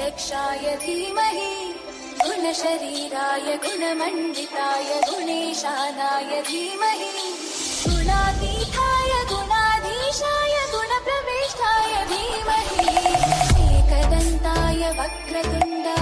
गणाध्यक्षाय धीमहि गुणशरीराय गुणमण्डिताय गुणेशानाय धीमहि गुणातीताय गुणाधीशाय गुणप्रविष्टाय धीमहि एकदन्ताय वक्रतुण्ड